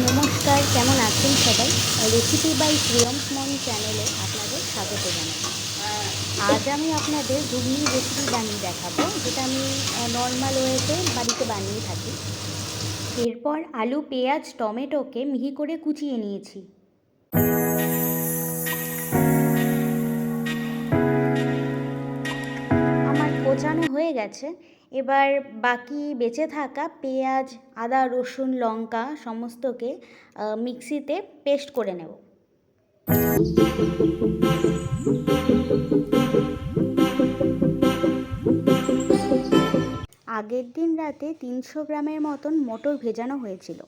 নমস্কার, কেমন আছেন সবাই? রেসিপি বাই প্রিয়মস মনি চ্যানেলে আপনাদের স্বাগত জানাই। আজ আমি আপনাদের ঘুগনির রেসিপি বানিয়ে দেখাবো, যেটা আমি নর্মাল ওয়েতে বাড়িতে বানিয়ে থাকি। এরপর আলু, পেঁয়াজ, টমেটোকে মিহি করে কুচিয়ে নিয়েছি। আমার কোচানো হয়ে গেছে। এবার বাকি বেঁচে থাকা পেঁয়াজ, আদা, রসুন, লঙ্কা সমস্তকে মিক্সিতে পেস্ট করে নেব। আগের দিন রাতে 300 গ্রামের মতন মটর ভেজানো হয়েছিল,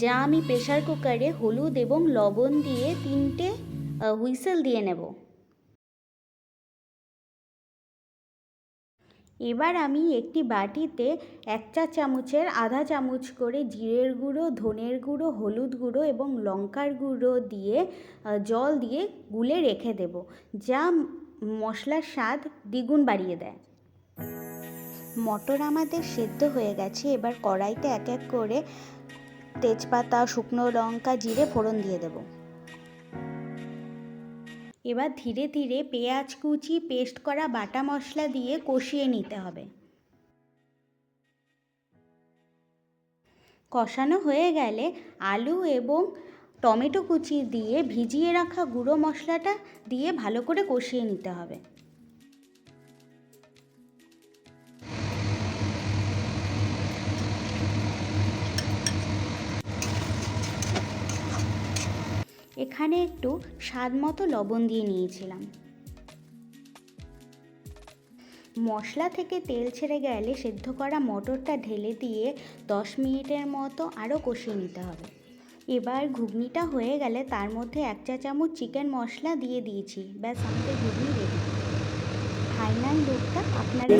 যা আমি প্রেসার কুকারে হলুদ এবং লবণ দিয়ে 3টে হুইসেল দিয়ে নেব। এবার আমি একটি বাটিতে 1 চা চামচের আধা চামচ করে জিরের গুঁড়ো, ধনের গুঁড়ো, হলুদ গুঁড়ো এবং লঙ্কার গুঁড়ো দিয়ে জল দিয়ে গুলে রেখে দেব, যা মশলার স্বাদ দ্বিগুণ বাড়িয়ে দেয়। মটর আমাদের সেদ্ধ হয়ে গেছে। এবার কড়াইতে এক এক করে তেজপাতা, শুকনো লঙ্কা, জিরে ফোড়ন দিয়ে দেব। এবার ধীরে ধীরে পেঁয়াজ কুচি, পেস্ট করা বাটা মশলা দিয়ে কষিয়ে নিতে হবে। কষানো হয়ে গেলে আলু এবং টমেটো কুচি দিয়ে ভিজিয়ে রাখা গুঁড়ো মশলাটা দিয়ে ভালো করে কষিয়ে নিতে হবে। এখানে একটু স্বাদ মতো লবণ দিয়ে নিয়েছিলাম। মশলা থেকে তেল ছেড়ে গেলে সেদ্ধ করা মটরটা ঢেলে দিয়ে 10 মিনিটের মতো আরও কষিয়ে নিতে হবে। এবার ঘুগনিটা হয়ে গেলে তার মধ্যে 1 চা চামচ চিকেন মশলা দিয়ে দিয়েছি। ব্যাস, আমাদের ঘুগনি রেডি। ফাইনাল লুকটা আপনারা